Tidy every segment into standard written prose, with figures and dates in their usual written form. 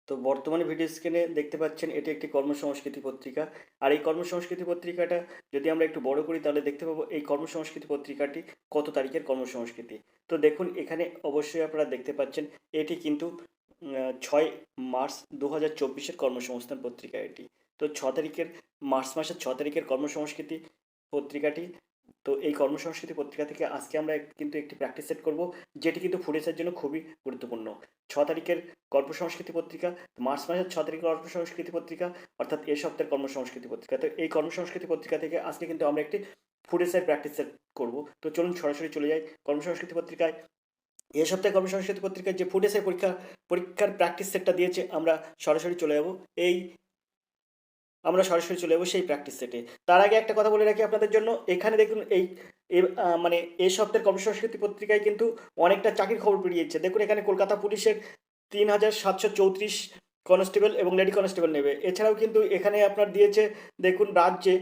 তো বর্তমানে ভিডিও স্ক্রিনে দেখতে পাচ্ছেন এটি একটি কর্মসংস্কৃতি পত্রিকা। আর এই কর্মসংস্কৃতি পত্রিকাটা যদি আমরা একটু বড় করি তাহলে দেখতে পাবো এই কর্মসংস্কৃতি পত্রিকাটি কত তারিখের কর্মসংস্কৃতি। তো দেখুন এখানে অবশ্যই আপনারা দেখতে পাচ্ছেন এটি কিন্তু 6 মার্চ 2024-এর কর্মসংস্থান পত্রিকা এটি। তো 6 তারিখের মার্চ মাসের 6 তারিখের কর্মসংস্কৃতি পত্রিকাটি। তো এই কর্মসংস্কৃতি পত্রিকা থেকে আজকে আমরা কিন্তু একটি প্র্যাকটিস সেট করব, যেটি কিন্তু ফুডেসের জন্য খুবই গুরুত্বপূর্ণ। 6 তারিখের কর্মসংস্কৃতি পত্রিকা, মার্চ মাসের 6 তারিখের কর্মসংস্কৃতি পত্রিকা, অর্থাৎ এ সপ্তাহের কর্মসংস্কৃতি পত্রিকা। তো এই কর্মসংস্কৃতি পত্রিকা থেকে আজকে কিন্তু আমরা একটি ফুডেসের প্র্যাকটিস সেট করবো। তো চলুন সরাসরি চলে যাই কর্মসংস্কৃতি পত্রিকায়। এ সপ্তাহে কর্মসংস্কৃতি পত্রিকায় যে ফুডেসের পরীক্ষার প্র্যাকটিস সেটটা দিয়েছে সরাসরি চলে যাব এই আমরা সরাসরি চলে যাবো সেই প্র্যাকটিস সেটে। তার আগে একটা কথা বলে রাখি আপনাদের জন্য, এখানে দেখুন মানে এই সপ্তাহের কর্মসংস্কৃতি পত্রিকায় কিন্তু অনেকটা চাকরির খবর বেরিয়েছে। দেখুন এখানে কলকাতা পুলিশের 3734 কনস্টেবল এবং লেডি কনস্টেবল নেবে। এছাড়াও কিন্তু এখানে আপনার দিয়েছে দেখুন রাজ্যে,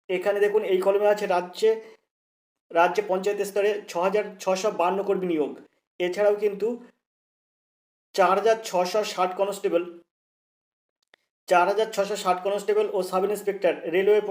এখানে দেখুন এই কলমে আছে রাজ্যে পঞ্চায়েত স্তরে 6652 কর্মী নিয়োগ। এছাড়াও কিন্তু 4660 কনস্টেবল 4660 কনস্টেবল ও সাব ইন্সপেক্টর রেলওয়ে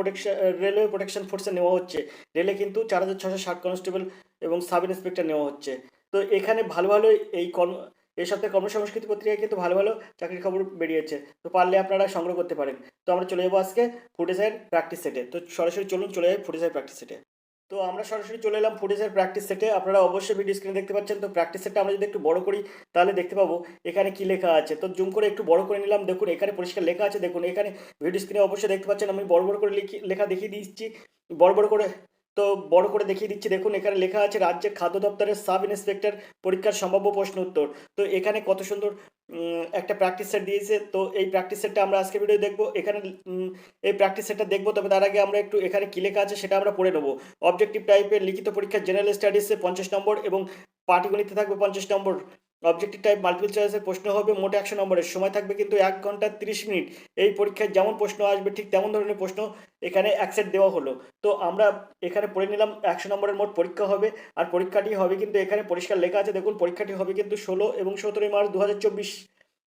প্রোটেকশন ফোর্সে নেওয়া হচ্ছে। রেলে কিন্তু 4660 কনস্টেবল এবং সাব ইন্সপেক্টর নেওয়া হচ্ছে। তো এখানে ভালো ভালো এই সপ্তাহে কর্মসংস্কৃতি পত্রিকায় কিন্তু ভালো ভালো চাকরির খবর বেরিয়েছে। তো পারলে আপনারা সংগ্রহ করতে পারেন। তো আমরা চলে যাবো আজকে ফুটেজের প্র্যাকটিস সেটে। তো সরাসরি চলে যাই ফুটেজের প্র্যাকটিস সেটে। তো আমরা সরাসরি চলে এলাম ফুটেজের প্র্যাকটিস সেটে। আপনারা অবশ্যই ভিডিও স্ক্রিনে দেখতে পাচ্ছেন। তো প্র্যাকটিস সেটটা আমরা যদি একটু বড় করি তাহলে দেখতে পাবো এখানে কি লেখা আছে। তো জুম করে একটু বড় করে নিলাম। দেখুন এখানে পরিষ্কার লেখা আছে। দেখুন এখানে ভিডিও স্ক্রিনে অবশ্যই দেখতে পাচ্ছেন আমি বড় বড় করে লেখা দেখিয়ে দিচ্ছি। বড় বড় করে তো বড় করে দেখিয়ে দিচ্ছি। দেখুন এখানে লেখা আছে রাজ্যের খাদ্য দপ্তরের সাব ইন্সপেক্টর পরীক্ষার সম্ভাব্য প্রশ্ন উত্তর। তো এখানে কত সুন্দর একটা প্র্যাকটিস সেট দিয়েছে। তো এই প্র্যাকটিস সেটটা আমরা আজকে ভিডিও দেখবো। এখানে এই প্র্যাকটিস সেটটা দেখবো, তবে তার আগে আমরা একটু এখানে কী লেখা আছে সেটা আমরা পড়ে নেবো। অবজেক্টিভ টাইপের লিখিত পরীক্ষা জেনারেল স্টাডিজে 50 নম্বর এবং পাটিগণিতে থাকবে 50 নম্বর। অবজেক্টিভ টাইপ মাল্টিপল চয়েসের প্রশ্ন হবে মোট 100 নম্বরের। সময় থাকবে কিন্তু 1 ঘন্টা 30 মিনিট। এই পরীক্ষায় যেমন প্রশ্ন আসবে ঠিক তেমন ধরনের প্রশ্ন এখানে এক সেট দেওয়া হলো। তো আমরা এখানে পড়ে নিলাম 100 নম্বরের মোট পরীক্ষা হবে। আর পরীক্ষাটি হবে কিন্তু এখানে পরিষ্কার লেখা আছে। দেখুন পরীক্ষাটি হবে কিন্তু 16 এবং 17 মার্চ 2024,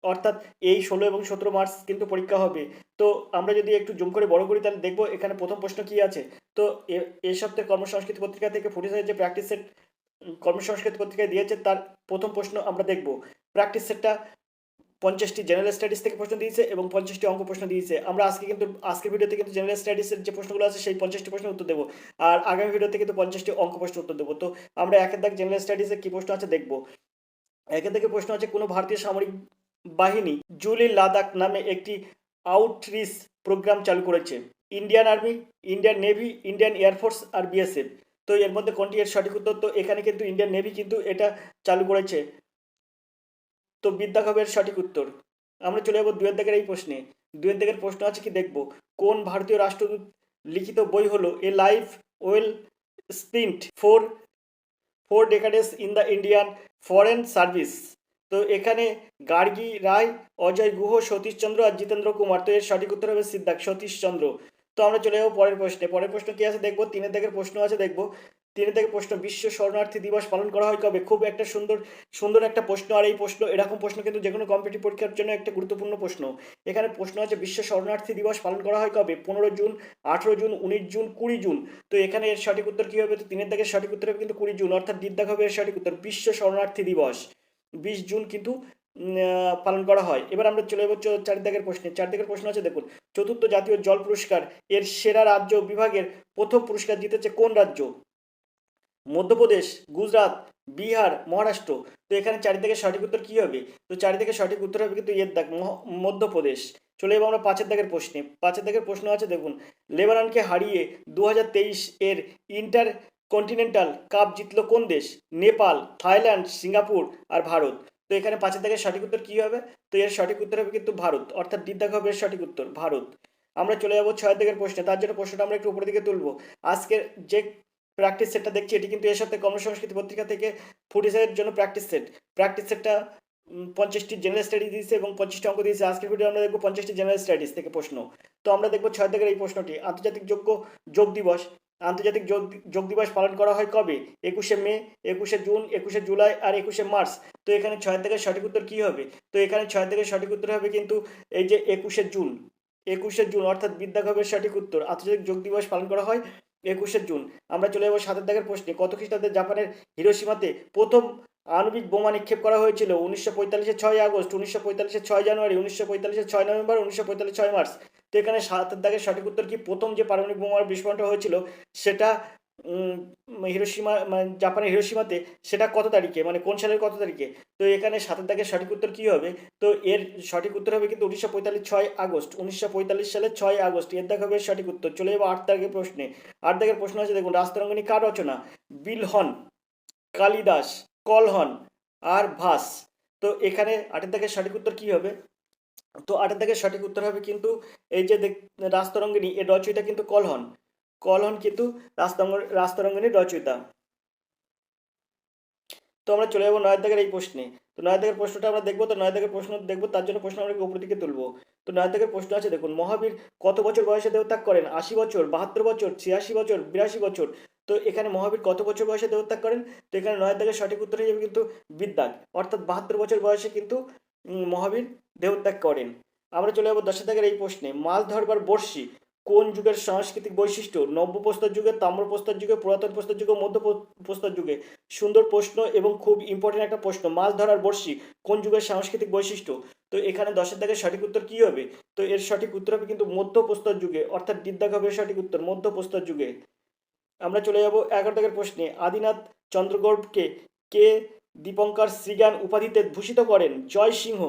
অর্থাৎ এই 16 এবং 17 মার্চ কিন্তু পরীক্ষা হবে। তো আমরা যদি একটু জুম করে বড় করি তাহলে দেখবো এখানে প্রথম প্রশ্ন কি আছে। তো এই সপ্তাহের কর্মসংস্কৃতি পত্রিকা থেকে ফুটেজের যে প্র্যাকটিস সেট কর্মসংস্কৃতি পত্রিকায় দিয়েছে তার প্রথম প্রশ্ন আমরা দেখব। প্র্যাকটিস সেটটা 50টি জেনারেল স্টাডিজ থেকে প্রশ্ন দিয়েছে এবং 50টি অঙ্ক প্রশ্ন দিয়েছে। আমরা আজকের ভিডিওতে কিন্তু জেনারেল স্টাডিজের যে প্রশ্নগুলো আছে সেই 50টি প্রশ্নের উত্তর দেবো। আর আগামী ভিডিওতে কিন্তু 50টি অঙ্ক প্রশ্নের উত্তর দেবো। তো আমরা একের দাগ জেনারেল স্টাডিজে কি প্রশ্ন আছে দেখবো। একের দাগে প্রশ্ন আছে কোনো ভারতীয় সামরিক বাহিনী জুলি লাদাখ নামে একটি আউটরিচ প্রোগ্রাম চালু করেছে। Indian army, Indian navy, Indian air force আর বিএসএফ। তো এর মধ্যে কোনটি এর সঠিক উত্তর। তো এখানে কিন্তু ইন্ডিয়ান নেভি কিন্তু এটা চালু করেছে। তো বিদ্যাখবের সঠিক উত্তর। আমরা চলে যাবো দুয়ের দাগের এই প্রশ্নে। দুয়ের দাগের প্রশ্ন আছে কি দেখব। কোন ভারতীয় রাষ্ট্রদূত লিখিত বই হলো a life well spent four decades in the Indian foreign service. তো এখানে গার্গী রায়, অজয় গুহ, সতীশচন্দ্র আর জিতেন্দ্র কুমার। তো এর সঠিক উত্তর হবে সতীশচন্দ্র। তো আমরা চলে যাবো পরের প্রশ্নে। পরের প্রশ্ন কি আছে দেখবো। তিনের দাগের প্রশ্ন আছে দেখবো। তিনের দাগের প্রশ্ন বিশ্ব শরণার্থী দিবস পালন করা হয় কবে। খুব একটা সুন্দর একটা প্রশ্ন। আর এই প্রশ্ন এরকম প্রশ্ন কিন্তু যে কোনো কম্পিটিটিভ পরীক্ষার জন্য একটা গুরুত্বপূর্ণ প্রশ্ন। এখানে প্রশ্ন আছে বিশ্ব শরণার্থী দিবস পালন করা হয় কবে। 15 জুন, 18 জুন, 19 জুন, 20 জুন। তো এখানে এর সঠিক উত্তর কী হবে। তো তিনের দাগের সঠিক উত্তর হবে কিন্তু 20 জুন, অর্থাৎ দ্বিদাগ হবে এর সঠিক উত্তর। বিশ্ব শরণার্থী দিবস 20 জুন কিন্তু পালন করা হয়। এবার আমরা চলে যাবো চার দাগের প্রশ্নে। চার দাগের প্রশ্ন আছে দেখুন চতুর্থ জাতীয় জল পুরস্কার এর সেরা রাজ্য বিভাগের প্রথম পুরস্কার জিতেছে কোন রাজ্য। মধ্যপ্রদেশ, গুজরাট, বিহার, মহারাষ্ট্র। তো এখানে চারিদিকে সঠিক উত্তর কী হবে। তো চারিদিকে সঠিক উত্তর হবে কিন্তু এর দাগ মধ্যপ্রদেশ। চলে যাবো আমরা পাঁচের দাগের প্রশ্নে। পাঁচের দাগের প্রশ্ন আছে দেখুন লেবাননকে হারিয়ে 2023 এর ইন্টার কন্টিনেন্টাল কাপ জিতলো কোন দেশ। নেপাল, থাইল্যান্ড, সিঙ্গাপুর আর ভারত। তো এখানে পাঁচের দাগের সঠিক উত্তর কী হবে। তো এর সঠিক উত্তর হবে কিন্তু ভারত, অর্থাৎ দ্বিদাগ হবে এর সঠিক উত্তর ভারত। আমরা চলে যাবো ছয়ের দিকের প্রশ্নে। তার জন্য প্রশ্নটা আমরা একটু উপরের দিকে তুলবো। আজকের যে প্র্যাকটিস সেটটা দেখছি এটি কিন্তু এর সাথে কর্মসংস্কৃতি পত্রিকা থেকে ফুটেজের জন্য প্র্যাকটিস সেটটা 50টি জেনারেল স্টাডিজ দিয়েছে এবং 25টি অঙ্ক দিয়েছে। আজকের ভিডিও আমরা দেখবো 50টি জেনারেল স্টাডিজ থেকে প্রশ্ন। তো আমরা দেখবো 6 দাগের এই প্রশ্নটি আন্তর্জাতিক যোগ দিবস আন্তর্জাতিক যোগ দিবস পালন করা হয় কবে? 21শে মে, 21শে জুন, 21শে জুলাই আর 21শে মার্চ। তো এখানে 6 থেকে সঠিক উত্তর কী হবে? তো এখানে 6 থেকে সঠিক উত্তর হবে কিন্তু এই যে 21শে জুন। 21শে জুন অর্থাৎ বিদ্যাগমের সঠিক উত্তর। আন্তর্জাতিক যোগ দিবস পালন করা হয় 21শে জুন। আমরা চলে যাবো 7 দাগের প্রশ্নে। কত খ্রিস্টাব্দে জাপানের হিরোশিমাতে প্রথম আণবিক বোমা নিক্ষেপ করা হয়েছিল? 1945-এর 6 আগস্ট, 1945-এর 6 জানুয়ারি, 1945-এর 6 নভেম্বর, 1945-এর 6 মার্চ। তো এখানে 7 দাগের সঠিক উত্তর কি? প্রথম যে পারমাণবিক বোমার বিস্ফোরণটা হয়েছিল সেটা হিরোশিমা মানে জাপানের হিরোশিমাতে, সেটা কত তারিখে, মানে কোন সালের কত তারিখে? তো এখানে 7 দাগের সঠিক উত্তর কী হবে? তো এর সঠিক উত্তর হবে কিন্তু 1945 6 আগস্ট, 1945 সালের 6 আগস্ট। এর দাগ হবে সঠিক উত্তর। চলে যাবো 8 দাগের প্রশ্নে। 8 দাগের প্রশ্ন আছে দেখুন, রাজতরঙ্গিনী কার রচনা? বিলহন, কালিদাস, কলহন আর ভাস। তো এখানে 8 দাগের সঠিক উত্তর কী হবে? তো 8 দাগের সঠিক উত্তর হবে কিন্তু এই যে রাজতরঙ্গিনী, এর রচয়িতা কিন্তু কলহন। কলহন কিন্তু রাজতরঙ্গিনীর রচয়িতা। তো আমরা চলে যাবো 9 দাগের এই প্রশ্নে। তো 9 দাগের প্রশ্নটা আমরা দেখবো। তো 9 দাগের প্রশ্ন দেখবো, তার জন্য প্রশ্ন আমরা উপর দিকে তুলবো। তো 9 দাগের প্রশ্ন আছে দেখুন, মহাবীর কত বছর বয়সে দেহত্যাগ করেন? 80 বছর, 72 বছর, 86 বছর, 82 বছর। তো এখানে মহাবীর কত বছর বয়সে দেহত্যাগ করেন? তো এখানে 9 দাগের সঠিক উত্তর হয়ে যাবে কিন্তু বিদ্যাগ, অর্থাৎ 72 বছর বয়সে কিন্তু মহাবীর দেহত্যাগ করেন। আমরা চলে যাবো 10 দাগের এই প্রশ্নে। মাছ ধরবার বড়শি কোন যুগের সাংস্কৃতিক বৈশিষ্ট্য? নব্য প্রস্তর যুগে, তাম্র প্রস্তর যুগে, পুরাতন প্রস্তর যুগে, মধ্য প্রস্তর যুগে। সুন্দর প্রশ্ন এবং খুব ইম্পর্টেন্ট একটা প্রশ্ন। মাছ ধরার বড়শি কোন যুগের সাংস্কৃতিক বৈশিষ্ট্য? তো এখানে 10 দাগের সঠিক উত্তর কী হবে? তো এর সঠিক উত্তর হবে কিন্তু মধ্য প্রস্তর যুগে, অর্থাৎ বিদ্যাগ হবে সঠিক উত্তর, মধ্য প্রস্তর যুগে। আমরা চলে যাব 11 দাগের প্রশ্নে। আদিনাথ চন্দ্রগৌড়কে কে দীপঙ্কর শ্রীজ্ঞান উপাধিতে ভূষিত করেন? জয় সিংহ।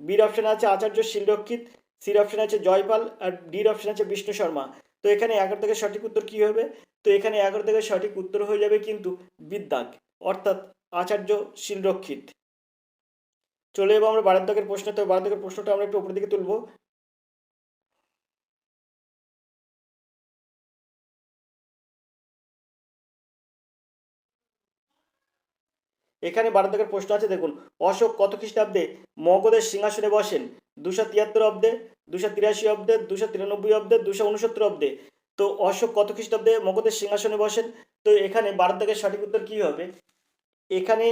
বির অপশানে আছে আচার্য শিলরক্ষিত, সির অপশানে আছে জয়পাল আর ডির অপশানে আছে বিষ্ণু শর্মা। তো এখানে 11 দাগের সঠিক উত্তর কী হবে? তো এখানে 11 দাগের সঠিক উত্তর হয়ে যাবে কিন্তু বিদ্যাগ, অর্থাৎ আচার্য শিলরক্ষিত। চলে যাবো আমরা 12 দাগের প্রশ্ন। তো 12 দাগের প্রশ্নটা আমরা একটু উপরের দিকে তুলবো। এখানে 12 দাগের প্রশ্ন আছে দেখুন, অশোক কত খ্রিস্টাব্দে মগধের সিংহাসনে বসেন? 273 অব্দে, 283 অব্দে, 293 অব্দে, 269 অব্দে। তো অশোক কত খ্রিস্টাব্দে মগধের সিংহাসনে বসেন? তো এখানে 12 দাগের সঠিক উত্তর কী হবে? এখানে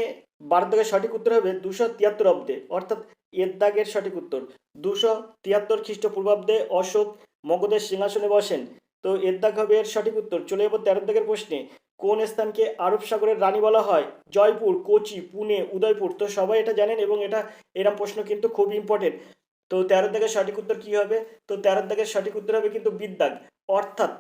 12 দাগের সঠিক উত্তর হবে 273 অব্দে, অর্থাৎ এর দাগের সঠিক উত্তর 273 খ্রিস্টপূর্বাব্দে অশোক মগধের সিংহাসনে বসেন। তো এর দাগ হবে এর সঠিক উত্তর। চলে যাবো 13 দাগের প্রশ্নে। কোন স্থানকে আরব সাগরের রানী বলা হয়? জয়পুর, কোচি, পুনে, উদয়পুর। তো সবাই এটা জানেন এবং এটা এরম প্রশ্ন কিন্তু খুব ইম্পর্টেন্ট। তো 13 দাগের সঠিক উত্তর কী হবে? তো 13 দাগের সঠিক উত্তর হবে কিন্তু বিদ্যাগ, অর্থাৎ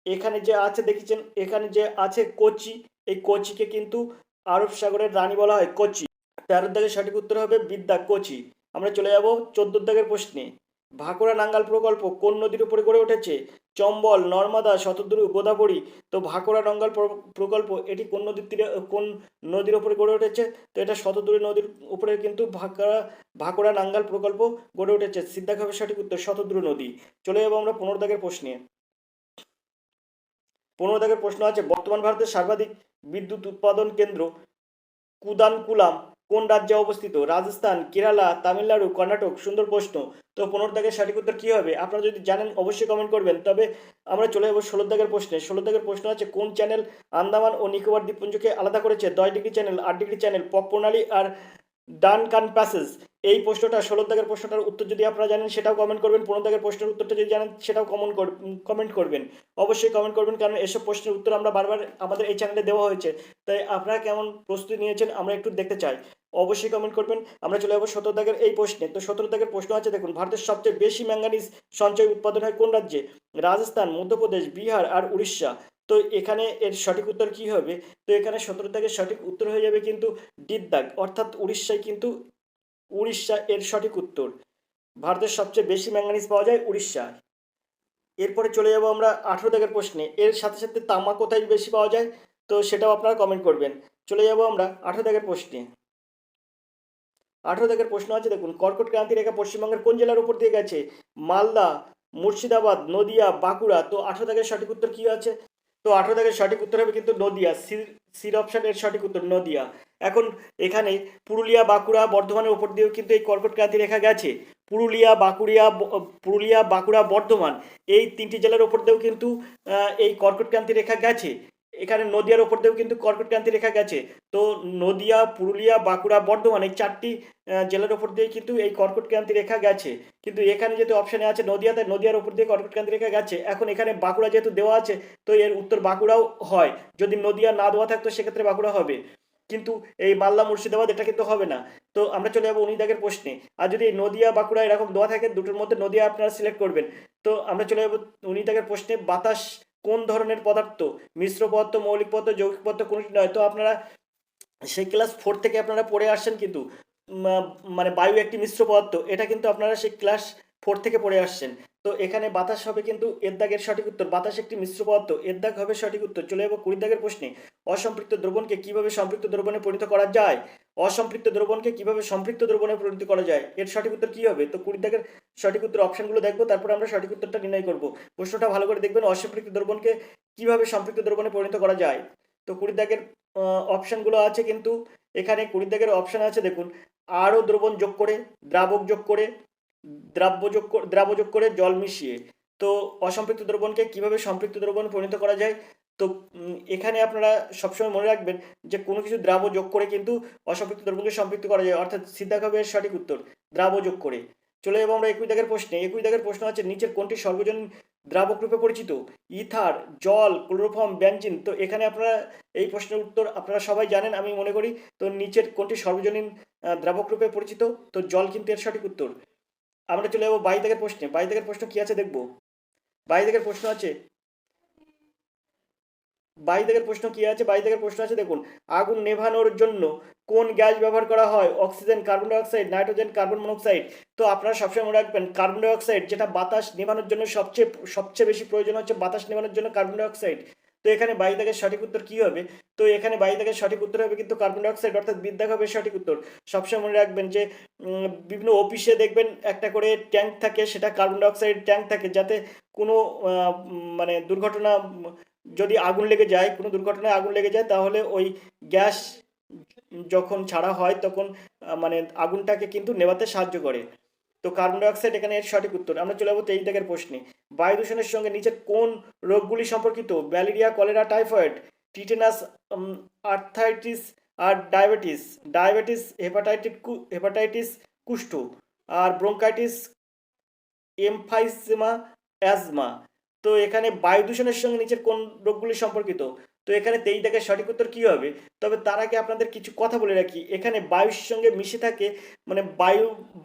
এখানে যে আছে দেখেছেন, এখানে যে আছে কোচি, এই কোচিকে কিন্তু আরব সাগরের রানী বলা হয়, কোচি। 13 দাগের সঠিক উত্তর হবে বিদ্যাগ, কোচি। আমরা চলে যাব 14 দাগের প্রশ্নে। ভাকুড়া নাঙ্গাল প্রকল্প কোন নদীর উপরে গড়ে উঠেছে? চম্বল, নর্মদা, শতদ্রু, গোদাবরী। তো ভাকুড়া নাঙ্গাল প্রকল্প এটি কোন নদীর তীরে, কোন নদীর উপরে গড়ে উঠেছে? তো এটা শতদ্রু নদীর উপরে কিন্তু ভাকুড়া নাঙ্গাল প্রকল্প গড়ে উঠেছে। সিদ্ধাক হবে সঠিক উত্তর, শতদ্রু নদী। চলে যাবো আমরা 15 দাগের প্রশ্নে। 15 দাগের প্রশ্ন আছে, বর্তমান ভারতের সর্বাধিক বিদ্যুৎ উৎপাদন কেন্দ্র কুদানকুলাম কোন রাজ্যে অবস্থিত? রাজস্থান, কেরালা, তামিলনাড়ু, কর্ণাটক। সুন্দর প্রশ্ন। তো 15 দাগের সঠিক উত্তর কী হবে? আপনারা যদি জানেন অবশ্যই কমেন্ট করবেন। তবে আমরা চলে যাবো 16 দাগের প্রশ্নে। 16 দাগের প্রশ্ন আছে, কোন চ্যানেল আন্দামান ও নিকোবর দ্বীপপুঞ্জকে আলাদা করেছে? 10 degree channel, 8 degree channel, pop প্রণালী আর ডানকান প্যাসেজ। এই প্রশ্নটা 16 দাগের প্রশ্নটার উত্তর যদি আপনারা জানেন সেটাও কমেন্ট করবেন। 15 দাগের প্রশ্নের উত্তরটা যদি জানেন সেটাও কমেন্ট করবেন। অবশ্যই কমেন্ট করবেন, কারণ এসব প্রশ্নের উত্তর আমরা বারবার আমাদের এই চ্যানেলে দেওয়া হয়েছে। তাই আপনারা কেমন প্রস্তুতি নিয়েছেন আমরা একটু দেখতে চাই। অবশ্যই কমেন্ট করবেন। আমরা চলে যাবো 17 দাগের এই প্রশ্নে। তো 17 দাগের প্রশ্ন আছে দেখুন, ভারতের সবচেয়ে বেশি ম্যাঙ্গানিজ সঞ্চয় উৎপাদন হয় কোন রাজ্যে? রাজস্থান, মধ্যপ্রদেশ, বিহার আর উড়িষ্যা। তো এখানে এর সঠিক উত্তর কী হবে? তো এখানে 17 দাগের সঠিক উত্তর হয়ে যাবে কিন্তু ডিদ্দাগ, অর্থাৎ উড়িষ্যায় কিন্তু উড়িষ্যা এর সঠিক উত্তর। ভারতের সবচেয়ে বেশি ম্যাঙ্গানিজ পাওয়া যায় উড়িষ্যায়। এরপরে চলে যাব আমরা 18 দাগের প্রশ্নে। এর সাথে সাথে তামা কোথায় বেশি পাওয়া যায়? তো সেটাও আপনারা কমেন্ট করবেন। চলে যাব আমরা 18 দাগের প্রশ্নে। 18 দাগের প্রশ্ন আছে দেখুন, কর্কট ক্রান্তি রেখা পশ্চিমবঙ্গের কোন জেলার উপর দিয়ে গেছে? মালদা, মুর্শিদাবাদ, নদিয়া, বাঁকুড়া। তো 18 দাগের সঠিক উত্তর কী আছে? তো 18 দাগের সঠিক উত্তর হবে কিন্তু নদিয়া, সির অপশান এর সঠিক উত্তর নদিয়া। এখন এখানে পুরুলিয়া, বাঁকুড়া, বর্ধমানের উপর দিয়েও কিন্তু এই কর্কট ক্রান্তি রেখা গেছে। পুরুলিয়া, বাঁকুড়া, বর্ধমান এই 3টি জেলার ওপর দিয়েও কিন্তু এই কর্কটক্রান্তি রেখা গেছে। এখানে নদিয়ার ওপর দিয়েও কিন্তু কর্কটক্রান্তি রেখা গেছে। তো নদিয়া, পুরুলিয়া, বাঁকুড়া, বর্ধমান এই 4টি জেলার ওপর দিয়ে কিন্তু এই কর্কটক্রান্তি রেখা গেছে। কিন্তু এখানে যেহেতু অপশানে আছে নদিয়া, তাই নদিয়ার ওপর দিয়ে কর্কটক্রান্তি রেখা গেছে। এখন এখানে বাঁকুড়া যেহেতু দেওয়া আছে, তো এর উত্তর বাঁকুড়াও হয়। যদি নদিয়া না দেওয়া থাকতো সেক্ষেত্রে বাঁকুড়া হবে, কিন্তু এই মালদা, মুর্শিদাবাদ এটা কিন্তু হবে না। তো আমরা চলে যাবো 19 দাগের প্রশ্নে। আর যদি নদিয়া, বাঁকুড়া এরকম দেওয়া থাকে, দুটোর মধ্যে নদিয়া আপনারা সিলেক্ট করবেন। তো আমরা চলে যাবো 19 দাগের প্রশ্নে। বাতাস কোন ধরনের পদার্থ? মিশ্র পদার্থ, মৌলিক পদার্থ, যৌগিক পদার্থ, কোনটি নয়। তো আপনারা সেই ক্লাস 4 থেকে আপনারা পড়ে আসছেন কিন্তু মানে বায়ু একটি মিশ্র পদার্থ, এটা কিন্তু আপনারা সেই ক্লাস 4 থেকে পড়ে আসছেন। তো এখানে বাতাস হবে কিন্তু এর দাগের সঠিক উত্তর। বাতাস একটি মিশ্র পদার্থ, এর দাগ হবে সঠিক উত্তর। চলে যাবো 20 দাগের প্রশ্নে। অসম্পৃক্ত দ্রবণকে কিভাবে সম্পৃক্ত দ্রবণে পরিণত করা যায়? অসম্পৃক্ত দ্রবণকে কিভাবে সম্পৃক্ত দ্রবণে পরিণত করা যায়, এর সঠিক উত্তর কি হবে? তো 20 দাগের সঠিক উত্তর অপশনগুলো দেখবো, তারপর আমরা সঠিক উত্তরটা নির্ণয় করব। প্রশ্নটা ভালো করে দেখবেন, অসম্পৃক্ত দ্রবণকে কিভাবে সম্পৃক্ত দ্রবণে পরিণত করা যায়। তো 20 দাগের অপশনগুলো আছে কিন্তু এখানে 20 দাগের অপশন আছে দেখুন। আরও দ্রবণ যোগ করে, দ্রাবক যোগ করে, দ্রাব্য যোগ করে, জল মিশিয়ে। তো অসম্পৃক্ত দ্রবণকে কিভাবে সম্পৃক্ত দ্রবণে পরিণত করা যায়? তো এখানে আপনারা সবসময় মনে রাখবেন যে কোনো কিছু দ্রাব্য যোগ করে কিন্তু অসম্পৃক্ত দ্রবণকে সম্পৃক্ত করা যায়, অর্থাৎ সিদ্ধাক হবে এর সঠিক উত্তর, দ্রাব্য যোগ করে। চলে যাবো আমরা 21 দাগের প্রশ্নে। 21 দাগের প্রশ্ন আছে, নিচের কোনটি সর্বজনীন দ্রাবক রূপে পরিচিত? ইথার, জল, ক্লোরোফর্ম, বেনজিন। তো এখানে আপনারা এই প্রশ্নের উত্তর আপনারা সবাই জানেন আমি মনে করি। তো নিচের কোনটি সর্বজনীন দ্রাবক রূপে পরিচিত? তো জল কিন্তু এর সঠিক উত্তর। আমরা চলে যাবো 22 দাগের প্রশ্নে। 22 দাগের প্রশ্ন কি আছে দেখবো। 22 দাগের প্রশ্ন আছে 22 দাগের প্রশ্ন কি আছে 22 দাগের প্রশ্ন আছে দেখুন। আগুন নেভানোর জন্য কোন গ্যাস ব্যবহার করা হয়? Oxygen, carbon dioxide, nitrogen, carbon monoxide. তো আপনারা সবসময় মনে রাখবেন কার্বন ডাইঅক্সাইড, যেটা বাতাস নেভানোর জন্য সবচেয়ে বেশি প্রয়োজন হচ্ছে বাতাস নেভানোর জন্য কার্বন ডাইঅক্সাইড। তো এখানে 22 দাগের সঠিক উত্তর কি হবে? তো এখানে 22 দাগের সঠিক উত্তর হবে কিন্তু কার্বন ডাইঅক্সাইড, অর্থাৎ বিদ্যাগ হবে সঠিক উত্তর। সবসময় মনে রাখবেন যে বিভিন্ন অফিসে দেখবেন একটা করে ট্যাঙ্ক থাকে, সেটা কার্বন ডাইঅক্সাইড ট্যাঙ্ক থাকে, যাতে কোনো মানে দুর্ঘটনা, যদি আগুন লেগে যায়, কোনো দুর্ঘটনায় আগুন লেগে যায়, তাহলে ওই গ্যাস যখন ছাড়া হয় তখন মানে আগুনটাকে কিন্তু নেভাতে সাহায্য করে। তো কার্বন ডাইঅক্সাইড এখানে এর সঠিক উত্তর। আমরা চলে যাবো 23 দাগের প্রশ্নে। বায়ু দূষণের সঙ্গে নিচের কোন রোগগুলি সম্পর্কিত? Malaria, cholera, typhoid, tetanus, arthritis আর ডায়াবেটিস, হেপাটাইটিস কুষ্ঠ, আর ব্রঙ্কাইটিস, এমফাইসেমা, অ্যাজমা। তো এখানে বায়ু দূষণের সঙ্গে নিচের কোন রোগগুলি সম্পর্কিত? তো এখানে 23 দাগের সঠিক উত্তর কী হবে? তবে তার আগে আপনাদের কিছু কথা বলে রাখি। এখানে বায়ুর সঙ্গে মিশে থাকে মানে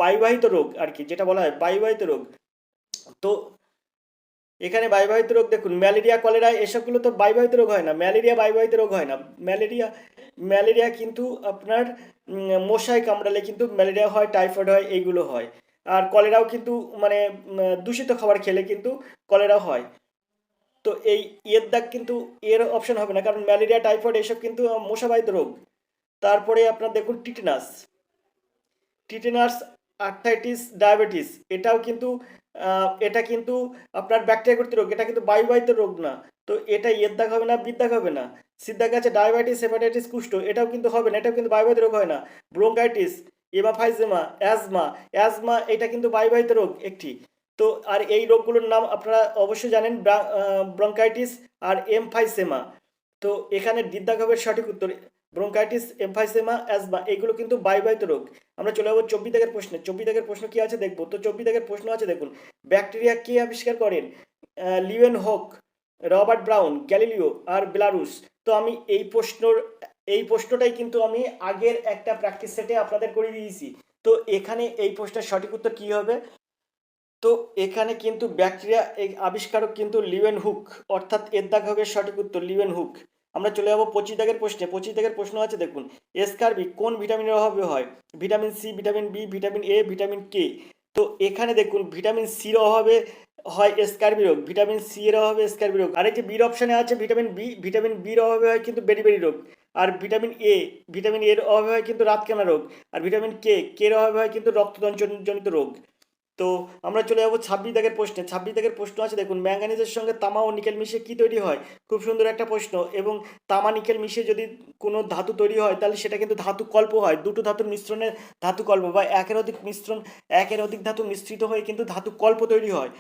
বায়ুবাহিত রোগ আর কি, যেটা বলা হয় বায়ুবাহিত রোগ। তো এখানে বায়ুবাহিত রোগ দেখুন, ম্যালেরিয়া, কলেরা এসবগুলো তো বায়ুবাহিত রোগ হয় না। ম্যালেরিয়া বায়ুবাহিত রোগ হয় না। ম্যালেরিয়া কিন্তু আপনার মশায় কামড়ালে কিন্তু ম্যালেরিয়া হয়, টাইফয়েড হয়, এইগুলো হয়। আর কলেরাও কিন্তু মানে দূষিত খাবার খেলে কিন্তু কলেরাও হয়। তো এই এর দাগ কিন্তু এর অপশন হবে না, কারণ ম্যালেরিয়া, টাইফয়েড এসব কিন্তু মশাবাহিত রোগ। তারপরে আপনার দেখুন টিটেনাস, আর্থাইটিস, ডায়াবেটিস, এটা কিন্তু আপনার ব্যাকটেরিয়াগত রোগ, এটা কিন্তু বায়ুবাহিত রোগ না। তো এটা এর দাগ হবে না, বিদ্যাগ হবে না। সিদ্ধাগ আছে ডায়াবেটিস, হেপাটাইটিস, কুষ্ঠ, এটাও কিন্তু হবে না, এটাও কিন্তু বায়ুবাহিত রোগ হয় না। ব্রোঙ্কাইটিস, অ্যাজমা এটা কিন্তু বায়ুবাহিত রোগ একটি। তো আর এই রোগগুলোর নাম আপনারা অবশ্যই জানেন, ব্রঙ্কাইটিস আর এমফাইসেমা। তো এখানে দিদ্দাগ হবে সঠিক উত্তর। ব্রঙ্কাইটিস, এমফাইসেমা, অ্যাজমা এগুলো কিন্তু বায়ুবাহিত রোগ। আমরা চলে যাবো 24 দাগের প্রশ্নে। 24 দাগের প্রশ্ন কি আছে দেখবো। তো 24 দাগের প্রশ্ন আছে দেখুন। ব্যাকটেরিয়া কে আবিষ্কার করেন? লিউয়েনহক, রবার্ট ব্রাউন, গ্যালিলিও আর বেলারুস। তো আমি এই প্রশ্নটাই কিন্তু আমি আগের একটা প্র্যাকটিস সেটে আপনাদের করে দিয়েছি। তো এখানে এই প্রশ্নের সঠিক উত্তর কি হবে? তো এখানে কিন্তু ব্যাকটেরিয়া আবিষ্কারক কিন্তু লিউয়েনহুক, অর্থাৎ এর দাগ হবে সঠিক উত্তর, লিউয়েনহুক। আমরা চলে যাবো 25 দাগের প্রশ্নে। 25 দাগের প্রশ্ন আছে দেখুন। এসকারবি কোন ভিটামিনের অভাবে হয়? Vitamin C, vitamin B, vitamin A, vitamin K. তো এখানে দেখুন ভিটামিন সির অভাবে হয় এসকারবি রোগ, ভিটামিন সি এর অভাবে এসকারবি রোগ। আর এই যে বির অপশানে আছে ভিটামিন বির অভাবে হয় কিন্তু বেরি রোগ। আর ভিটামিন এর অভাবে হয় কিন্তু রাতকানা রোগ। আর ভিটামিন কে এর অভাবে হয় কিন্তু রক্তদঞ্জনিত রোগ। তো আমরা চলে যাবো 26 দাগের প্রশ্নে। 26 দাগের প্রশ্ন আছে দেখুন, ম্যাঙ্গানিজের সঙ্গে তামা ও নিকেল মিশিয়ে কি তৈরি হয়? খুব সুন্দর একটা প্রশ্ন। এবং তামা নিকেল মিশিয়ে যদি কোনো ধাতু তৈরি হয় তাহলে সেটা কিন্তু ধাতু কল্প হয়। দুটো ধাতুর মিশ্রণে ধাতু কল্প, বা একের অধিক ধাতু মিশ্রিত হয়ে কিন্তু ধাতু কল্প তৈরি হয়।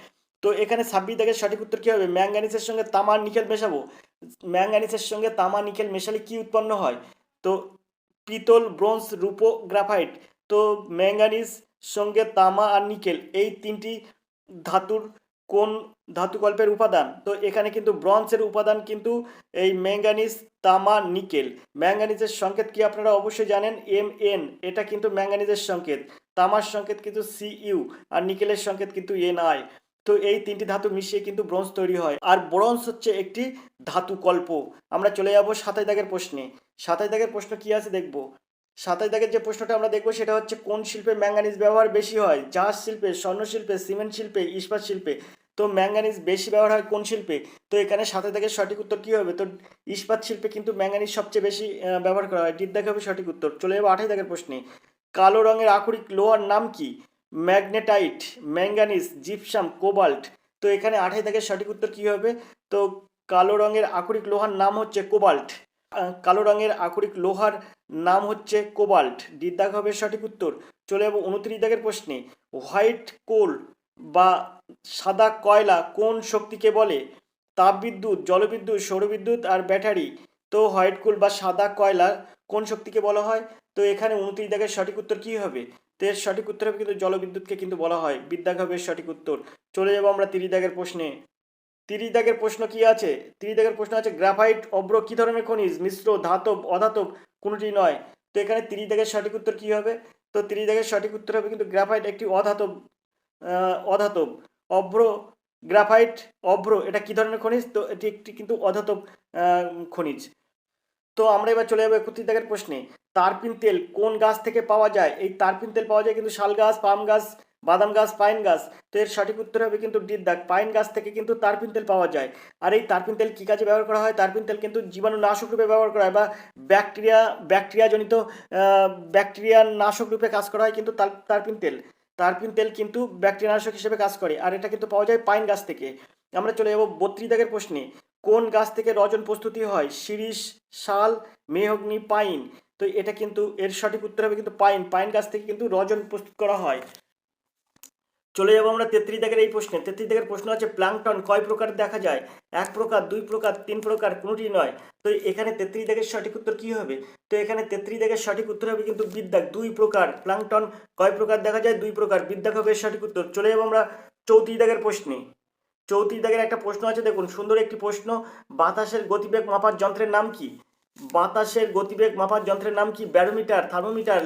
তো এখানে 26 দাগের সঠিক উত্তর কী হবে? ম্যাঙ্গানিজের সঙ্গে তামা আর নিকেল মেশাবো। ম্যাঙ্গানিজের সঙ্গে তামা নিকেল মেশালে কি উৎপন্ন হয়? তো পিতল, ব্রোঞ্জ, রূপো, গ্রাফাইট। তো ম্যাঙ্গানিজ সঙ্গে তামা আর নিকেল এই তিনটি ধাতুর কোন ধাতুকল্পের উপাদান? তো এখানে কিন্তু ব্রোঞ্জের উপাদান কিন্তু এই ম্যাঙ্গানিজ, তামা, নিকেল। ম্যাঙ্গানিজের সংকেত কি আপনারা অবশ্যই জানেন, Mn, এটা কিন্তু ম্যাঙ্গানিজের সংকেত। তামার সংকেত কিন্তু Cu, আর নিকেলের সংকেত কিন্তু Ni। তো এই তিনটি ধাতু মিশিয়ে কিন্তু ব্রোঞ্জ তৈরি হয়, আর ব্রোঞ্জ হচ্ছে একটি ধাতুকল্প। আমরা চলে যাব 27 দাগের প্রশ্নে। 27 দাগের প্রশ্ন কি আছে দেখব। 27 দাগের যে প্রশ্নটা আমরা দেখবো সেটা হচ্ছে, কোন শিল্পে ম্যাঙ্গানিজ ব্যবহার বেশি হয়? জাহাজ শিল্পে, স্বর্ণ শিল্পে, সিমেন্ট শিল্পে, ইস্পাত শিল্পে। তো ম্যাঙ্গানিজ বেশি ব্যবহার হয় কোন শিল্পে? তো এখানে 27 দাগের সঠিক উত্তর কী হবে? তো ইস্পাত শিল্পে কিন্তু ম্যাঙ্গানিজ সবচেয়ে বেশি ব্যবহার করা হয়। ডিড দাগ হবে সঠিক উত্তর। চলে যাবো 28 দাগের প্রশ্নে। কালো রঙের আকরিক লোহার নাম কি? Magnetite, manganese, gypsum, cobalt. তো এখানে 28 দাগের সঠিক উত্তর কী হবে? তো কালো রঙের আকরিক লোহার নাম হচ্ছে কোবাল্ট। কালো রঙের আকরিক লোহার নাম হচ্ছে কোবাল্ট। ডিড দাগ হবে সঠিক উত্তর। চলে যাবো 29 দাগের প্রশ্নে। হোয়াইট কোল বা সাদা কয়লা কোন শক্তিকে বলে? তাপবিদ্যুৎ, জলবিদ্যুৎ, সৌরবিদ্যুৎ আর ব্যাটারি। তো হোয়াইট কোল বা সাদা কয়লা কোন শক্তিকে বলা হয়? তো এখানে 29 দাগের সঠিক উত্তর কী হবে? তো এর সঠিক উত্তর হবে কিন্তু জলবিদ্যুৎকে কিন্তু বলা হয়। বিদ্যাগ হবে সঠিক উত্তর। চলে যাবো আমরা 30 দাগের প্রশ্নে। 30 দাগের প্রশ্ন কি আছে? 30 দাগের প্রশ্ন আছে, গ্রাফাইট অভ্র কি ধরনের খনিজ? মিশ্র, ধাতব, অধাতব, কোনোটি নয়। তো এখানে 30 দাগের সঠিক উত্তর কি হবে? তো 30 দাগের সঠিক উত্তর হবে কিন্তু গ্রাফাইট একটি অধাতব। অধাতব। অভ্র, গ্রাফাইট, অভ্র এটা কি ধরনের খনিজ? তো এটি একটি কিন্তু অধাতব খনিজ। তো আমরা এবার চলে যাবো 31 দাগের প্রশ্নে। তারপিন তেল কোন গাছ থেকে পাওয়া যায়? এই তারপিন তেল পাওয়া যায় কিন্তু শাল গাছ, পাম গাছ, বাদাম গাছ, পাইন গাছ। তো এর সঠিক উত্তর হবে কিন্তু ডিড দাগ, পাইন গাছ থেকে কিন্তু তারপিন তেল পাওয়া যায়। আর এই তারপিন তেল কী কাজে ব্যবহার করা হয়? তারপিন তেল কিন্তু জীবাণুনাশক রূপে ব্যবহার করা হয়, বা ব্যাকটেরিয়াজনিত ব্যাকটেরিয়া নাশক রূপে কাজ করা হয় কিন্তু তারপিন তেল। তারপিন তেল কিন্তু ব্যাকটেরিয়া নাশক হিসেবে কাজ করে, আর এটা কিন্তু পাওয়া যায় পাইন গাছ থেকে। আমরা চলে যাবো 32 দাগের প্রশ্নে। কোন গাছ থেকে রজন প্রস্তুতি হয়? শিরীষ, শাল, মেহগনি, পাইন। তো এটা কিন্তু এর সঠিক উত্তর হবে কিন্তু পাইন। পাইন গাছ থেকে কিন্তু রজন প্রস্তুত করা হয়। চলে যাবো আমরা 33 দাগের এই প্রশ্নে। 33 দাগের প্রশ্ন আছে, প্লাঙ্কটন কয় প্রকার দেখা যায়? 1 প্রকার, 2 প্রকার, 3 প্রকার, কোনোটি নয়। তো এখানে 33 দাগের সঠিক উত্তর কী হবে? তো এখানে 33 দাগের সঠিক উত্তর হবে কিন্তু বিদ্যাগ, 2 প্রকার। প্লাঙ্কটন কয় প্রকার দেখা যায়? 2 প্রকার। বিদ্যাগ হবে এর সঠিক উত্তর। চলে যাবো আমরা 34 দাগের প্রশ্নে। 34 দাগের একটা প্রশ্ন আছে দেখুন, সুন্দর একটি প্রশ্ন। বাতাসের গতিবেগ মাপার যন্ত্রের নাম কি? বাতাসের গতিবেগ মাপার যন্ত্রের নাম কি? ব্যারোমিটার, থার্মোমিটার,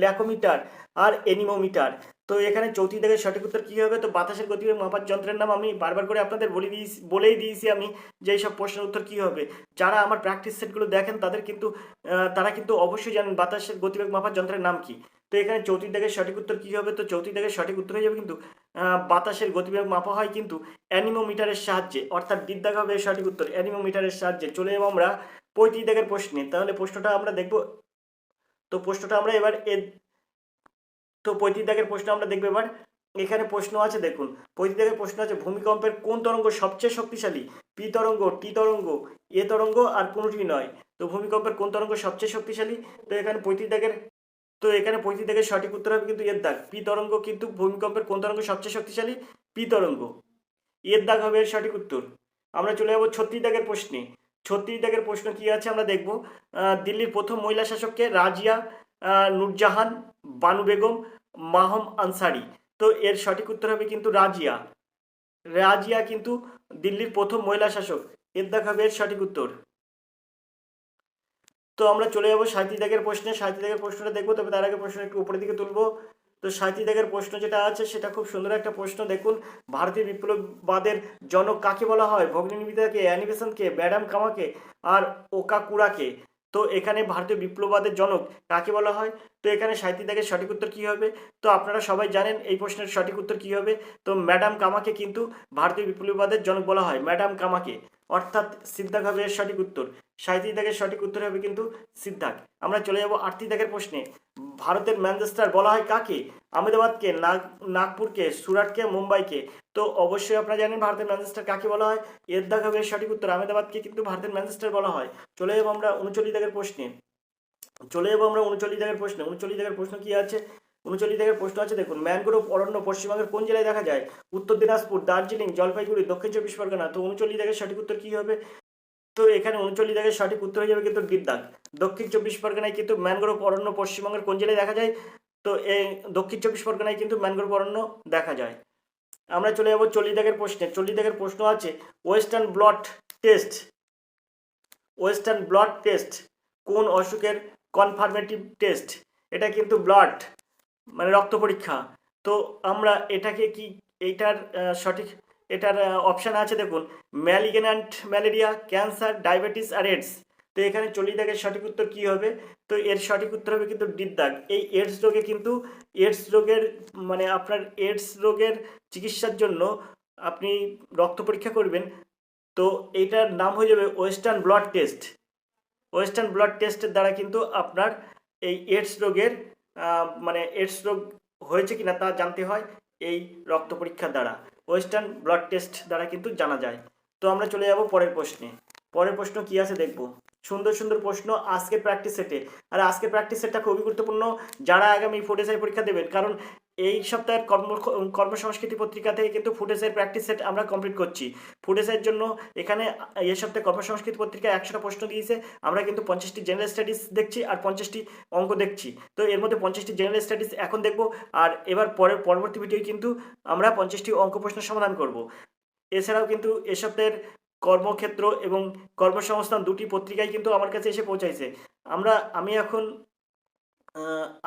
ল্যাকোমিটার আর এনিমোমিটার। তো এখানে 34 দাগের সঠিক উত্তর কী হবে? তো বাতাসের গতিবেগ মাপার যন্ত্রের নাম আমি বারবার করে আপনাদের বলেই দিয়েছি আমি যে এইসব প্রশ্নের উত্তর কী হবে। যারা আমার প্র্যাকটিস সেটগুলো দেখেন তারা কিন্তু অবশ্যই জানেন বাতাসের গতিবেগ মাপার যন্ত্রের নাম কি। তো এখানে 34 দাগের সঠিক উত্তর কী হবে? তো 34 দাগের সঠিক উত্তর হয়ে যাবে কিন্তু বাতাসের গতিবেগ মাপা হয় কিন্তু অ্যানিমোমিটারের সাহায্যে, অর্থাৎ ডিড দাগ হবে সঠিক উত্তর, অ্যানিমোমিটারের সাহায্যে। চলে যাবো আমরা 35 দাগের প্রশ্নে। তাহলে প্রশ্নটা আমরা দেখব। তো প্রশ্নটা আমরা এবার তো 35 দাগের প্রশ্ন আমরা দেখবো এবার। এখানে প্রশ্ন আছে দেখুন, 35 দাগের প্রশ্ন আছে, ভূমিকম্পের কোন তরঙ্গ সবচেয়ে শক্তিশালী? পি তরঙ্গ, টি তরঙ্গ, এ তরঙ্গ আর কোনোটি নয়। তো ভূমিকম্পের কোন তরঙ্গ সবচেয়ে শক্তিশালী? তো এখানে 35 দাগের সঠিক উত্তর হবে কিন্তু এর দাগ, পি তরঙ্গ কিন্তু ভূমিকম্পের কোন তরঙ্গ সবচেয়ে শক্তিশালী? পি তরঙ্গ। এর দাগ হবে এর সঠিক উত্তর। আমরা চলে যাবো 36 দাগের প্রশ্নে। 36 দাগের প্রশ্ন কি আছে আমরা দেখব। দিল্লির প্রথম মহিলা শাসককে? রাজিয়া, নূরজাহান, বানু বেগম, মাহম আনসারি। তো এর সঠিক উত্তর হবে কিন্তু রাজিয়া। রাজিয়া কিন্তু দিল্লির প্রথম মহিলা শাসক। এর দাগ হবে এর সঠিক উত্তর। তো আমরা চলে যাবো 37 দাগের প্রশ্নে। 37 দাগের প্রশ্নটা দেখবো, তবে তার আগে প্রশ্ন একটু উপরের দিকে তুলবো। তো 37 দাগের প্রশ্ন যেটা আছে সেটা খুব সুন্দর একটা প্রশ্ন দেখুন, ভারতীয় বিপ্লববাদের জনক কাকে বলা হয়? ভগ্নী নিবেদিতাকে, অ্যানি বেসান্তকে, ম্যাডাম কামাকে আর ওকাকুরাকে। তো এখানে ভারতীয় বিপ্লববাদের জনক কাকে বলা হয়? তো এখানে 37 দাগের সঠিক উত্তর কী হবে? তো আপনারা সবাই জানেন এই প্রশ্নের সঠিক উত্তর কী হবে। তো ম্যাডাম কামাকে কিন্তু ভারতীয় বিপ্লবীবাদের জনক বলা হয়, ম্যাডাম কামাকে, অর্থাৎ সিদ্ধাক হবে এর সঠিক উত্তর। 37 দাগের সঠিক উত্তর হবে কিন্তু সিদ্ধাক। আমরা চলে যাব 38 দাগের প্রশ্নে। ভারতের ম্যানচেস্টার বলা হয় কাকে? আহমেদাবাদকে, নাগপুরকে, সুরাটকে, মুম্বাইকে। তো অবশ্যই আপনারা জানেন ভারতের ম্যানচেস্টার কাকে বলা হয়। এর দাগ হবে সঠিক উত্তর, আহমেদাবাদকে কিন্তু ভারতের ম্যানচেস্টার বলা হয়। চলে যাব আমরা 39 দাগের প্রশ্নে। 39 দাগের প্রশ্ন। 39 দাগের প্রশ্ন কি আছে? 39 দাগের প্রশ্ন আছে দেখুন, ম্যানগ্রোভ অরণ্য পশ্চিমবঙ্গের কোন জেলায় দেখা যায়? উত্তর দিনাজপুর, দার্জিলিং, জলপাইগুড়ি, দক্ষিণ 24 পরগনা। তো 39 দাগের সঠিক উত্তর কি হবে? তো এখানে 39 দাগের সঠিক উত্তর হয়ে যাবে কিন্তু দিকদাগ। দক্ষিণ 24 পরগনায় কিন্তু ম্যানগ্রোভ অরণ্য পশ্চিমবঙ্গের কোন জেলায় দেখা যায়? তো এই দক্ষিণ 24 পরগনায় কিন্তু ম্যানগ্রোভ অরণ্য দেখা যায়। আমরা চলে যাব 40 দাগের প্রশ্নে। 40 দাগের প্রশ্ন আছে, western blot test, western blood test কোন অসুখের কনফার্মেটিভ টেস্ট? এটা কিন্তু ব্লাড মানে রক্ত পরীক্ষা। তো আমরা এটাকে কি, এইটার সঠিক, এটার অপশান আছে দেখুন, ম্যালিগন্যান্ট ম্যালেরিয়া, ক্যান্সার, ডায়াবেটিস আর এডস। তো এখানে 40 দাগের সঠিক উত্তর কী হবে? তো এর সঠিক উত্তর হবে কিন্তু ডি দাগ। এই এডস রোগে কিন্তু, এডস রোগের মানে আপনার এডস রোগের চিকিৎসার জন্য আপনি রক্ত পরীক্ষা করবেন, তো এইটার নাম হয়ে যাবে western blood test. Western blood টেস্টের দ্বারা কিন্তু আপনার এই এডস রোগের মানে এডস রোগ হয়েছে কিনা তা জানতে হয় এই রক্ত পরীক্ষার দ্বারা, ওয়েস্টার্ন ব্লাড টেস্ট দ্বারা কিন্তু জানা যায়। তো আমরা চলে যাব পরের প্রশ্নে। পরের প্রশ্ন কি আছে দেখব, সুন্দর সুন্দর প্রশ্ন আজকের প্র্যাকটিস সেটে। আর আজকের প্র্যাকটিস সেটটা খুবই গুরুত্বপূর্ণ যারা আগামী ফুড এসআই পরীক্ষা দেবেন, কারণ এই সপ্তাহের কর্মসংস্কৃতি পত্রিকা থেকে কিন্তু ফুড এসআই প্র্যাকটিস সেট আমরা কমপ্লিট করছি। ফুড এসআইয়ের জন্য এখানে এই সপ্তাহে কর্মসংস্কৃতি পত্রিকায় 100টা প্রশ্ন দিয়েছে, আমরা কিন্তু 50টি জেনারেল স্টাডিজ দেখছি আর 50টি অঙ্ক দেখছি। তো এর মধ্যে 50টি জেনারেল স্টাডিজ এখন দেখব, আর এবার পরবর্তী ভিডিও কিন্তু আমরা 50টি অঙ্ক প্রশ্নের সমাধান করব। এছাড়াও কিন্তু এ সপ্তাহের কর্মক্ষেত্র এবং কর্মসংস্থান দুটি পত্রিকায় কিন্তু আমার কাছে এসে পৌঁছাইছে।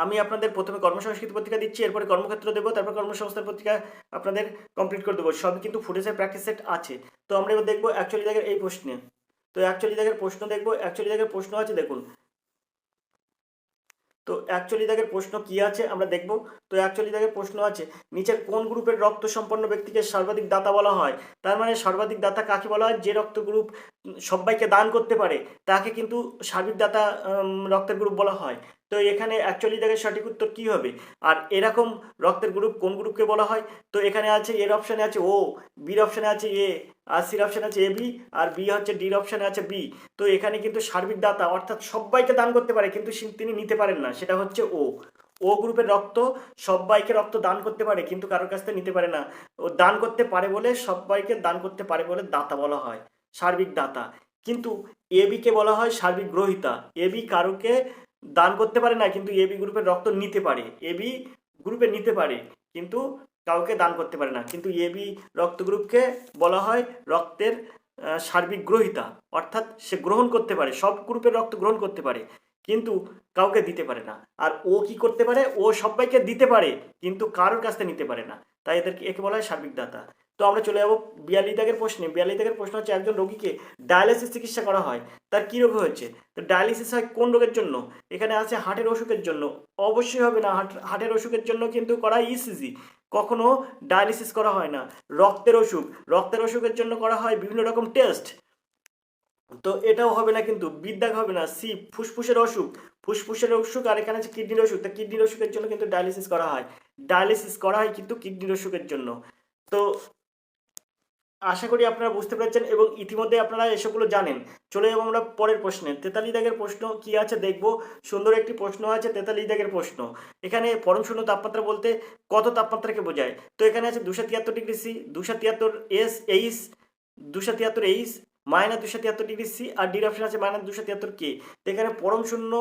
আমি আপনাদের প্রথমে কর্মসংস্কৃতি পত্রিকা দিচ্ছি, এরপরে কর্মক্ষেত্র দেবো, তারপর কর্মসংস্থান পত্রিকা আপনাদের কমপ্লিট করে দেবো। সবই কিন্তু ফুটেজের প্র্যাকটিস সেট আছে। তো আমরা এবার দেখবো 41 দাগের এই প্রশ্নে। তো 41 দাগের প্রশ্ন দেখবো। 41 দাগের প্রশ্ন আছে দেখুন। তো 41 দাগের প্রশ্ন কি আছে আমরা দেখব। তো 41 দাগের প্রশ্ন আছে, নিচের কোন গ্রুপের রক্ত সম্পন্ন ব্যক্তিকে সর্বাধিক দাতা বলা হয়? তার মানে সর্বাধিক দাতা কাকে বলা হয়? যে রক্ত গ্রুপ সবাইকে দান করতে পারে তাকে কিন্তু সার্বিক দাতা রক্তের গ্রুপ বলা হয়। তো এখানে 41 দাগের সঠিক উত্তর কি হবে? আর এরকম রক্তের গ্রুপ কোন গ্রুপকে বলা হয়? তো এখানে আছে, এর অপশানে আছে ও, বির অপশানে আছে এ, আর সির অপশানে আছে এ বি, আর বি হচ্ছে ডির অপশানে আছে বি। তো এখানে কিন্তু সার্বিক দাতা অর্থাৎ সবাইকে দান করতে পারে কিন্তু তিনি নিতে পারেন না, সেটা হচ্ছে ও। ও গ্রুপের রক্ত সবাইকে রক্ত দান করতে পারে কিন্তু কারোর কাছ থেকে নিতে পারে না। ও দান করতে পারে বলে, সবাইকে দান করতে পারে বলে দাতা বলা হয়, সার্বিক দাতা। কিন্তু এবিকে বলা হয় সার্বিক গ্রহিতা। এবি কারোকে দান করতে পারে না কিন্তু এবি গ্রুপের রক্ত নিতে পারে, এবি গ্রুপে নিতে পারে কিন্তু কাউকে দান করতে পারে না। কিন্তু এবি রক্ত গ্রুপকে বলা হয় রক্তের সার্বিক গ্রহিতা, অর্থাৎ সে গ্রহণ করতে পারে, সব গ্রুপের রক্ত গ্রহণ করতে পারে কিন্তু কাউকে দিতে পারে না। আর ও কি করতে পারে? ও সবাইকে দিতে পারে কিন্তু কারোর কাছ থেকে নিতে পারে না, তাই একে বলা হয় সার্বিক দাতা। তো আমরা চলে যাবো 42 দাগের প্রশ্নে। 42 দাগের প্রশ্ন হচ্ছে, একজন রোগীকে ডায়ালিসিস চিকিৎসা করা হয়, তার কি রোগ হয়েছে? তো ডায়ালিসিস হয় কোন রোগের জন্য? এখানে আছে হার্টের অসুখের জন্য। অবশ্যই হবে না, হার্টের অসুখের জন্য কিন্তু করা ইসিজি, কখনো ডায়ালিসিস করা হয় না। রক্তের অসুখ, রক্তের অসুখের জন্য করা হয় বিভিন্ন রকম টেস্ট, তো এটাও হবে না কিন্তু, বিদ্যাগ হবে না। সি ফুসফুসের অসুখ, ফুসফুসের অসুখ, আর এখানে আছে কিডনির অসুখ। তা কিডনির অসুখের জন্য কিন্তু ডায়ালিসিস করা হয়, ডায়ালিসিস করা হয় কিন্তু কিডনির অসুখের জন্য। তো আশা করি আপনারা বুঝতে পেরেছেন এবং ইতিমধ্যে আপনারা এসবগুলো জানেন। চলে যাবো আমরা পরের প্রশ্নে। 43 দাগের প্রশ্ন কি আছে দেখব। সুন্দর একটি প্রশ্ন আছে 43 দাগের প্রশ্ন। এখানে পরম শূন্য তাপমাত্রা বলতে কত তাপমাত্রাকে বোঝায়? তো এখানে আছে 273 degree C, 273 S H, 273 H, -273 degree C, আর ডির অপশন আছে -273 কে। তো এখানে পরম শূন্য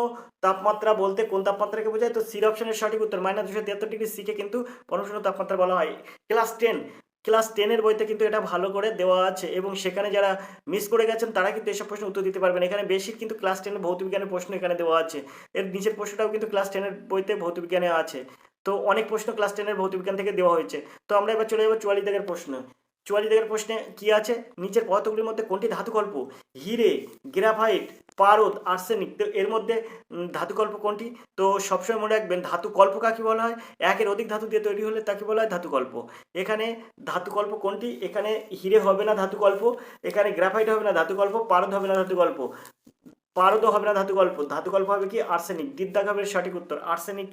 তাপমাত্রা বলতে কোন তাপমাত্রাকে বোঝায়? তো সির অপশনের সঠিক উত্তর -273 ডিগ্রি সি কে কিন্তু পরম শূন্য তাপমাত্রা বলা হয়। ক্লাস 10-এর বইতে কিন্তু এটা ভালো করে দেওয়া আছে এবং সেখানে যারা মিস করে গেছেন তারা কিন্তু এসব প্রশ্ন উত্তর দিতে পারবেন। এখানে বেশি কিন্তু ক্লাস 10-এর ভৌতবিজ্ঞানের প্রশ্ন এখানে দেওয়া আছে। এর নিচের প্রশ্নটাও কিন্তু ক্লাস 10-এর বইতে ভৌতবিজ্ঞানে আছে। তো অনেক প্রশ্ন ক্লাস 10-এর ভৌতবিজ্ঞান থেকে দেওয়া হয়েছে। তো আমরা এবার চলে যাবো 44 দাগের প্রশ্ন। 44 দাগের প্রশ্নে কি আছে, নিচের পদার্থগুলির মধ্যে কোনটি ধাতুকল্প? হিরে, গ্রাফাইট, পারদ, আর্সেনিক। তো এর মধ্যে ধাতুকল্প কোনটি? তো সবসময় মনে রাখবেন ধাতুকল্প কাকে বলা হয়? একের অধিক ধাতু দিয়ে তৈরি হলে তাকে বলা হয় ধাতুকল্প। এখানে ধাতুকল্প কোনটি? এখানে হিরে হবে না ধাতুকল্প, এখানে গ্রাফাইট হবে না ধাতুকল্প, পারদ হবে না ধাতুকল্প, পারদও হবে না ধাতুকল্প। ধাতুকল্প হবে কি? আর্সেনিক। ডিদ্দাঘাবের সঠিক উত্তর, আর্সেনিক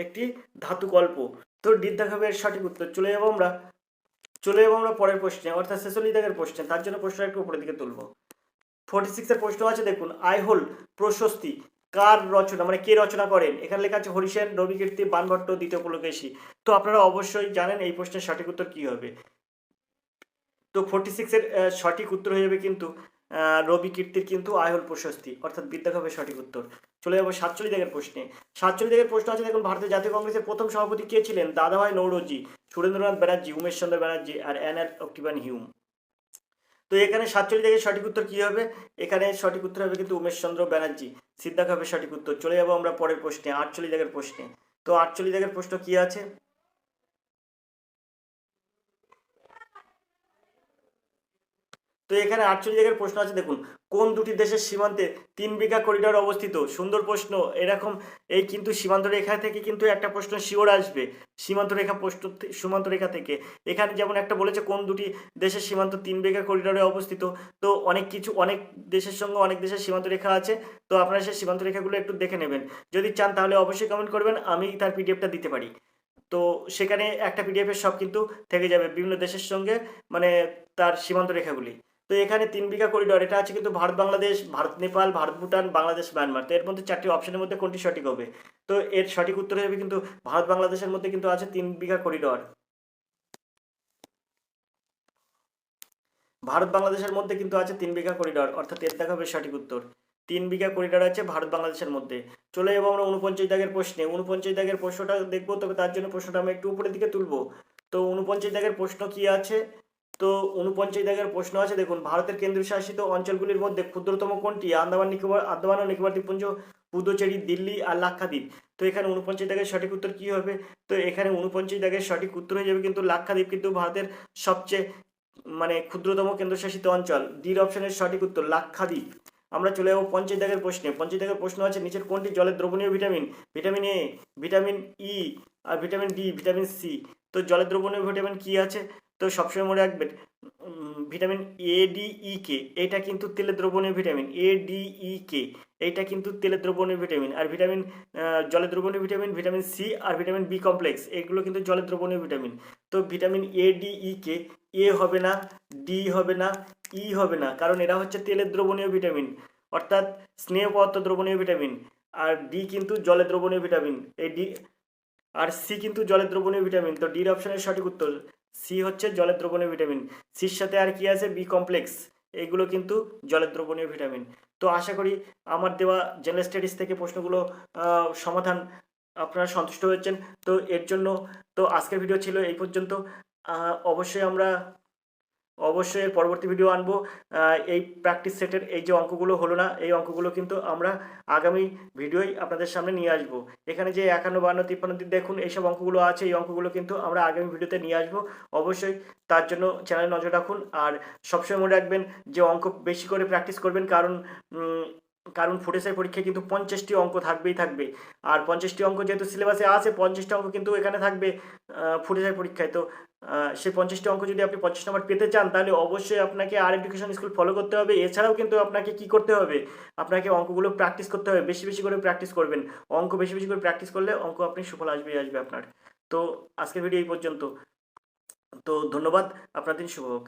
একটি ধাতুকল্প। তো ডিদ্দাঘাবের সঠিক উত্তর। চলে যাবো আমরা পরের প্রশ্নে, অর্থাৎ 46 দাগের প্রশ্নে। তার জন্য প্রশ্নটা একটু উপরের দিকে তুলবো। 46 এর প্রশ্ন আছে দেখুন, আইহোল প্রশস্তি কার রচনা, মানে কে রচনা করেন? এখানে লেখা আছে হরিসেন, রবিকীর্তি, বাণভট্ট, দ্বিতীয় পুলকেশী। তো আপনারা অবশ্যই জানেন এই প্রশ্নের সঠিক উত্তর কি হবে। তো 46 এর সঠিক উত্তর হয়ে যাবে কিন্তু রবি কীর্তির কিন্তু আইহোল প্রশস্তি, অর্থাৎ বিদ্যাঘাবের সঠিক উত্তর। চলে যাবো 47 দাগের প্রশ্নে। 47 দাগের প্রশ্ন আছে দেখুন, ভারতের জাতীয় কংগ্রেসের প্রথম সভাপতি কে ছিলেন? দাদাভাই নৌরোজি, সুরেন্দ্রনাথ ব্যানার্জি, উমেশ চন্দ্র ব্যানার্জি আর অ্যানার অক্টিভান হিউম। তো এখানে 47 দাগের সঠিক উত্তর কি হবে? এখানে সঠিক উত্তর হবে কিন্তু উমেশ চন্দ্র ব্যানার্জি, সিদ্ধাঘাবের সঠিক উত্তর। চলে যাবো আমরা পরের প্রশ্নে, 48 দাগের প্রশ্নে। তো 48 দাগের প্রশ্ন কি আছে? তো এখানে 48 জায়গার প্রশ্ন আছে দেখুন, কোন দুটি দেশের সীমান্তে 3 বিঘা করিডর অবস্থিত? সুন্দর প্রশ্ন। এরকম এই কিন্তু সীমান্ত রেখা থেকে কিন্তু একটা প্রশ্ন শিওর আসবে, সীমান্ত রেখা থেকে। এখানে যেমন একটা বলেছে কোন দুটি দেশের সীমান্ত 3 বিঘা করিডরে অবস্থিত। তো অনেক দেশের সঙ্গে অনেক দেশের সীমান্ত রেখা আছে। তো আপনারা সেই সীমান্ত রেখাগুলো একটু দেখে নেবেন, যদি চান তাহলে অবশ্যই কমেন্ট করবেন, আমি তার পিডিএফটা দিতে পারি। তো সেখানে একটা পিডিএফের সব কিন্তু থেকে যাবে বিভিন্ন দেশের সঙ্গে, মানে তার সীমান্ত রেখাগুলি। তো এখানে 3 বিঘা করিডর, এটা আছে কিন্তু ভারত বাংলাদেশ, ভারত নেপাল, ভারত ভুটান, বাংলাদেশ মায়ানমার। তো এর মধ্যে 4টি অপশনের মধ্যে কোনটি সঠিক হবে? তো এর সঠিক উত্তর হবে কিন্তু ভারত বাংলাদেশের মধ্যে কিন্তু আছে 3 বিঘা করিডর। ভারত বাংলাদেশের মধ্যে কিন্তু আছে 3 বিঘা করিডর, অর্থাৎ এর দেখা হবে সঠিক উত্তর। 3 বিঘা করিডর আছে ভারত বাংলাদেশের মধ্যে। চলে যাবো আমরা 49 দাগের প্রশ্নে। 49 দাগের প্রশ্নটা দেখবো, তবে তার জন্য প্রশ্নটা আমি একটু উপরের দিকে তুলবো। তো 49 দাগের প্রশ্ন কি আছে? তো 49 দাগের প্রশ্ন আছে দেখুন, ভারতের কেন্দ্রশাসিত অঞ্চলগুলির মধ্যে ক্ষুদ্রতম কোনটি? আন্দামান ও নিকোবর দ্বীপপুঞ্জ, পুদুচেরি, দিল্লি আর লাক্ষাদ্বীপ। তো এখানে 49 দাগের সঠিক উত্তর কি হবে? তো এখানে 49 দাগের সঠিক উত্তর হয়ে যাবে কিন্তু লাক্ষাদ্বীপ কিন্তু ভারতের সবচেয়ে মানে ক্ষুদ্রতম কেন্দ্রশাসিত অঞ্চল। ডির অপশনের সঠিক উত্তর লাক্ষাদ্বীপ। আমরা চলে যাবো 50 দাগের প্রশ্নে। 50 দাগের প্রশ্ন আছে, নিচের কোনটি জলের দ্রবণীয় ভিটামিন? ভিটামিন এ, ভিটামিন ই আর ভিটামিন ডি, ভিটামিন সি। তো জলের দ্রবণীয় ভিটামিন কি আছে? তো সবসময় মনে রাখবেন ভিটামিন এ ডি ই কে, এটা কিন্তু তেলের দ্রবণীয় ভিটামিন। এ ডি ই কে এইটা কিন্তু তেলের দ্রবণীয় ভিটামিন। আর জলের দ্রবণীয় ভিটামিন ভিটামিন সি আর ভিটামিন বি কমপ্লেক্স, এগুলো কিন্তু জলের দ্রবণীয় ভিটামিন। তো ভিটামিন এ ডি ই কে, এ হবে না, ডি হবে না, ই হবে না, কারণ এরা হচ্ছে তেলের দ্রবণীয় ভিটামিন, অর্থাৎ স্নেহ পদার্থ দ্রবণীয় ভিটামিন। আর ডি কিন্তু জলের দ্রবণীয় ভিটামিন, এই ডি আর সি কিন্তু জলের দ্রবণীয় ভিটামিন। তো ডির অপশনের সঠিক উত্তর সি হচ্ছে জলের দ্রবণীয় ভিটামিন। সির সাথে আর কি আছে? বি কমপ্লেক্স, এগুলো কিন্তু জলের দ্রবণীয় ভিটামিন। তো আশা করি আমার দেওয়া জেনারেল স্টাডিজ থেকে প্রশ্নগুলো সমাধান আপনারা সন্তুষ্ট হয়েছেন। তো এর জন্য তো আজকের ভিডিও ছিল এই পর্যন্ত। অবশ্যই এর পরবর্তী ভিডিও আনবো। এই প্র্যাকটিস সেটের এই যে অঙ্কগুলো হলো না, এই অঙ্কগুলো কিন্তু আমরা আগামী ভিডিওই আপনাদের সামনে নিয়ে আসবো। এখানে যে 51, 52, 53 দেখুন এইসব অঙ্কগুলো আছে, এই অঙ্কগুলো কিন্তু আমরা আগামী ভিডিওতে নিয়ে আসবো। অবশ্যই তার জন্য চ্যানেলে নজর রাখুন। আর সবসময় মনে রাখবেন যে অঙ্ক বেশি করে প্র্যাকটিস করবেন, কারণ ফুটেসের পরীক্ষায় কিন্তু 50টি অঙ্ক থাকবে। আর 50টি অঙ্ক যেহেতু সিলেবাসে আছে, 50টি অঙ্ক কিন্তু এখানে থাকবে ফুটেসের পরীক্ষায়। তো সেই 50টি অঙ্ক যদি আপনি 25 নম্বর পেতে চান, তাহলে অবশ্যই আপনাকে আর এডুকেশন স্কুল ফলো করতে হবে। এছাড়াও কিন্তু আপনাকে কি করতে হবে? আপনাকে অঙ্কগুলো প্র্যাকটিস করতে হবে, বেশি করে প্র্যাকটিস করবেন। অঙ্ক বেশি করে প্র্যাকটিস করলে অঙ্ক আপনি সুফল আসবে আপনার। তো আজকের ভিডিও এই পর্যন্ত। তো ধন্যবাদ, আপনার দিন শুভ হোক।